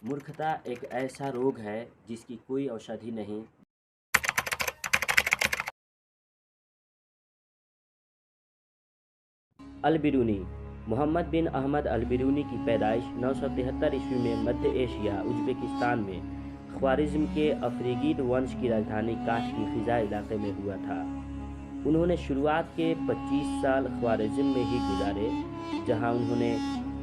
मूर्खता एक ऐसा रोग है जिसकी कोई औषधि नहीं। अल-बिरूनी मोहम्मद बिन अहमद अल-बिरूनी की पैदाइश 973 ईस्वी में मध्य एशिया उज़्बेकिस्तान में ख्वारिज़्म के अफ्रीगीद वंश की राजधानी काश की ख़िज़ा इलाके में हुआ था। उन्होंने शुरुआत के 25 साल ख्वारिज़्म में ही गुजारे, जहां उन्होंने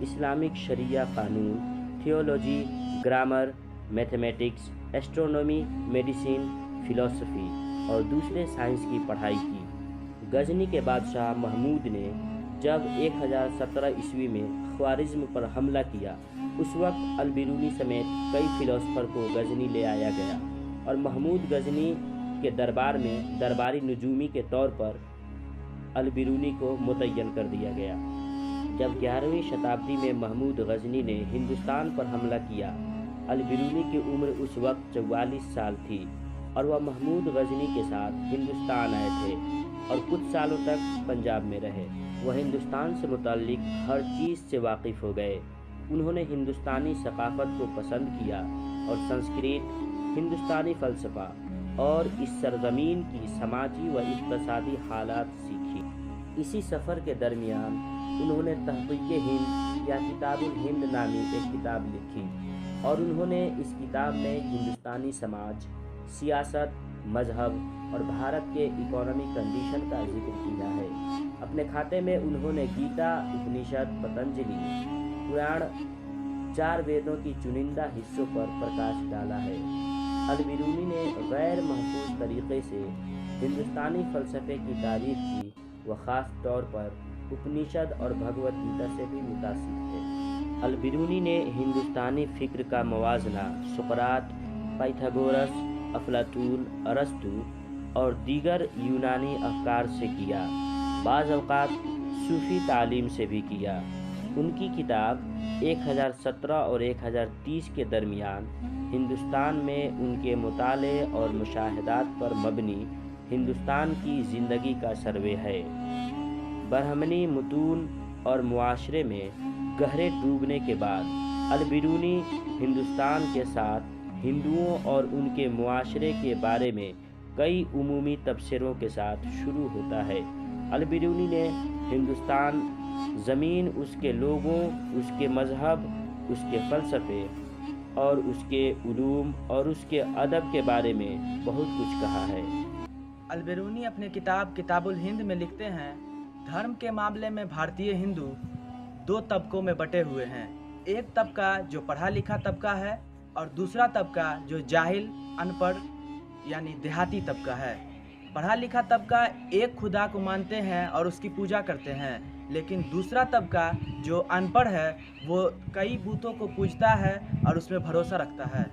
इस्लामिक शरिया कानून, theology, grammar, mathematics, astronomy, medicine, philosophy और दूसरे साइंस की पढ़ाई की। गजनी के बादशाह महमूद ने जब 1017 ईस्वी में ख्वारिज़्म पर हमला किया, उस वक्त अल-बिरूनी समेत कई फ़िलासफ़र को गजनी ले आया गया और महमूद गजनी के दरबार में दरबारी नजूमी के तौर पर अल-बिरूनी को मुतय्यन कर दिया गया। जब 11वीं शताब्दी में महमूद गजनी ने हिंदुस्तान पर हमला किया, अल-बिरूनी की उम्र उस वक्त 44 साल थी और वह महमूद गजनी के साथ हिंदुस्तान आए थे और कुछ सालों तक पंजाब में रहे। वह हिंदुस्तान से मुताल्लिक हर चीज़ से वाकिफ़ हो गए। उन्होंने हिंदुस्तानी सकाफ़त को पसंद किया और संस्कृत, हिंदुस्तानी फ़लसफ़ा और इस सरज़मीन की समाजी व इक़्तिसादी हालात सीखी। इसी सफ़र के दरमियान उन्होंने तहक़ीक़ हिंद या किताबुल हिंद नामी एक किताब लिखी और उन्होंने इस किताब में हिंदुस्तानी समाज, सियासत, मज़हब और भारत के इकोनॉमी कंडीशन का जिक्र किया है। अपने खाते में उन्होंने गीता, उपनिषद, पतंजलि, पुराण, 4 वेदों की चुनिंदा हिस्सों पर प्रकाश डाला है। अल-बिरूनी ने गैर महफूज तरीक़े से हिंदुस्तानी फ़लसफ़े की तारीफ़ की। वह ख़ास तौर पर उपनिषद और भगवद गीता से भी मुतासिर थे। अल-बिरूनी ने हिंदुस्तानी फ़िक्र का मवाज़ना सुक़रात, पाइथागोरस, अफ़लातून, अरस्तू और दीगर यूनानी अफ़कार से किया। बाज़ औक़ात सूफ़ी तालीम से भी किया। उनकी किताब 1017 और 1030 के दरमियान हिंदुस्तान में उनके मुताले और मुशाहदात पर मबनी हिंदुस्तान की ज़िंदगी का सर्वे है। बरहमनी मुतून और मुआशरे में गहरे डूबने के बाद अल-बिरूनी हिंदुस्तान के साथ हिंदुओं और उनके मुआशरे के बारे में कई उमूमी तबसरों के साथ शुरू होता है। अल-बिरूनी ने हिंदुस्तान, ज़मीन, उसके लोगों, उसके मज़हब, उसके फ़लसफ़े और उसके उलूम और उसके अदब के बारे में बहुत कुछ कहा है। अल-बिरूनी अपने किताब किताबुल हिंद में लिखते हैं, धर्म के मामले में भारतीय हिंदू 2 तबकों में बटे हुए हैं। एक तबका जो पढ़ा लिखा तबका है और दूसरा तबका जो जाहिल, अनपढ़ यानी देहाती तबका है। पढ़ा लिखा तबका एक खुदा को मानते हैं और उसकी पूजा करते हैं, लेकिन दूसरा तबका जो अनपढ़ है वो कई बुतों को पूजता है और उसमें भरोसा रखता है।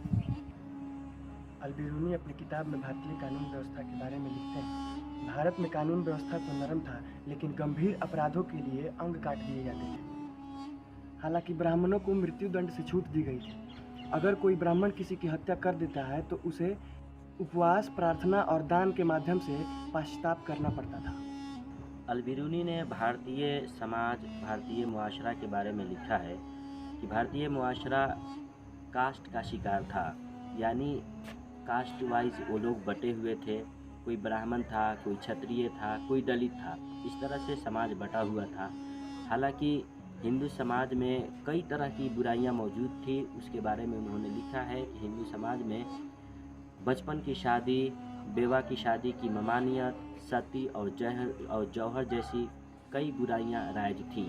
अल-बिरूनी अपनी किताब में भारतीय कानून व्यवस्था के बारे में लिखते हैं, भारत में कानून व्यवस्था तो नरम था, लेकिन गंभीर अपराधों के लिए अंग काट दिए जाते थे। हालांकि ब्राह्मणों को मृत्यु दंड से छूट दी गई थी। अगर कोई ब्राह्मण किसी की हत्या कर देता है तो उसे उपवास, प्रार्थना और दान के माध्यम से पश्चाताप करना पड़ता था। अल-बिरूनी ने भारतीय समाज, भारतीय मुआशरा के बारे में लिखा है कि भारतीय मुआशरा कास्ट का शिकार था, यानी कास्ट वाइज वो लोग बटे हुए थे। कोई ब्राह्मण था, कोई क्षत्रिय था, कोई दलित था। इस तरह से समाज बटा हुआ था। हालांकि हिंदू समाज में कई तरह की बुराइयां मौजूद थी। उसके बारे में उन्होंने लिखा है कि हिंदू समाज में बचपन की शादी, बेवा की शादी की ममानियत, सती और जौहर जैसी कई बुराइयां राइज थीं।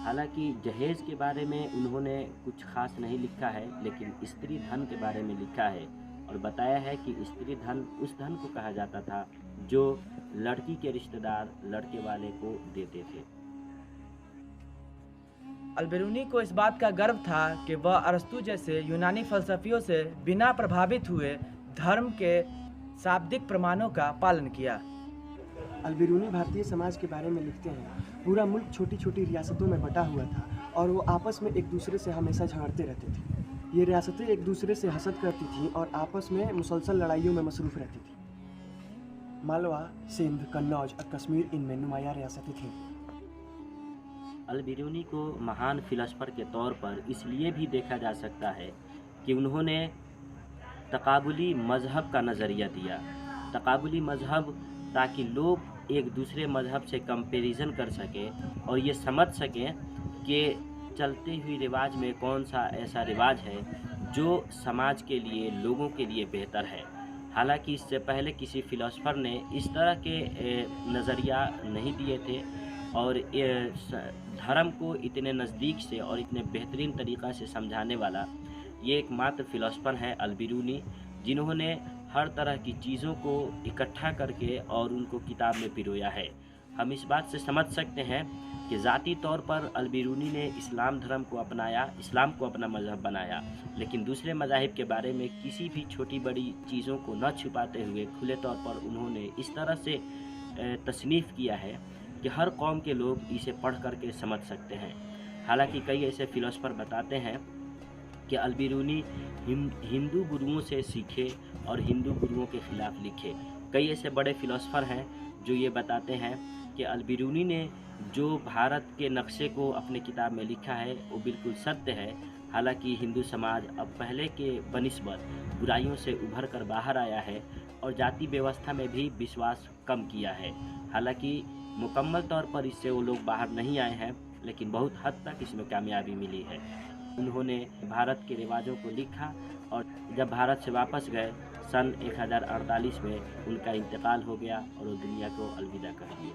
हालांकि जहेज़ के बारे में उन्होंने कुछ ख़ास नहीं लिखा है, लेकिन स्त्री धन के बारे में लिखा है और बताया है कि स्त्री धन उस धन को कहा जाता था जो लड़की के रिश्तेदार लड़के वाले को देते थे। अल-बिरूनी को इस बात का गर्व था कि वह अरस्तू जैसे यूनानी फ़लसफ़ियों से बिना प्रभावित हुए धर्म के शाब्दिक प्रमाणों का पालन किया। अल-बिरूनी भारतीय समाज के बारे में लिखते हैं, पूरा मुल्क छोटी छोटी रियासतों में बटा हुआ था और वो आपस में एक दूसरे से हमेशा झगड़ते रहते थे। ये रियासतें एक दूसरे से हसद करती थीं और आपस में मुसलसल लड़ाइयों में मसरूफ़ रहती थीं। मालवा, सिंध, कन्नौज और कश्मीर इनमें नुमायाँ रियासतें थीं। अल-बिरूनी को महान फ़िलासफ़र के तौर पर इसलिए भी देखा जा सकता है कि उन्होंने तकाबुली मज़हब का नज़रिया दिया। तकाबुली मज़हब ताकि लोग एक दूसरे मज़हब से कंपैरिजन कर सकें और ये समझ सकें कि चलते हुए रिवाज में कौन सा ऐसा रिवाज है जो समाज के लिए, लोगों के लिए बेहतर है। हालांकि इससे पहले किसी फ़िलासफ़र ने इस तरह के नज़रिया नहीं दिए थे और धर्म को इतने नज़दीक से और इतने बेहतरीन तरीक़ा से समझाने वाला ये एकमात्र फ़िलासफ़र हैं अल-बिरूनी, जिन्होंने हर तरह की चीज़ों को इकट्ठा करके और उनको किताब में पिरोया है। हम इस बात से समझ सकते हैं कि ज़ाती तौर पर अल-बिरूनी ने इस्लाम धर्म को अपनाया, इस्लाम को अपना मज़हब बनाया, लेकिन दूसरे मज़ाहिब के बारे में किसी भी छोटी बड़ी चीज़ों को न छुपाते हुए खुले तौर पर उन्होंने इस तरह से तसनीफ़ किया है कि हर कौम के लोग इसे पढ़ कर के समझ सकते हैं। हालांकि कई ऐसे फ़िलासफ़र बताते हैं कि अल-बिरूनी हिंदू गुरुओं से सीखे और हिंदू गुरुओं के ख़िलाफ़ लिखे। कई ऐसे बड़े फ़िलासफ़र हैं जो ये बताते हैं कि अल-बिरूनी ने जो भारत के नक्शे को अपने किताब में लिखा है वो बिल्कुल सत्य है। हालांकि हिंदू समाज अब पहले के बनिस्बत बुराइयों से उभर कर बाहर आया है और जाति व्यवस्था में भी विश्वास कम किया है। हालांकि मुकम्मल तौर पर इससे वो लोग बाहर नहीं आए हैं, लेकिन बहुत हद तक इसमें कामयाबी मिली है। उन्होंने भारत के रिवाजों को लिखा और जब भारत से वापस गए सन 1048 में उनका इंतकाल हो गया और वो दुनिया को अलविदा कह दिए।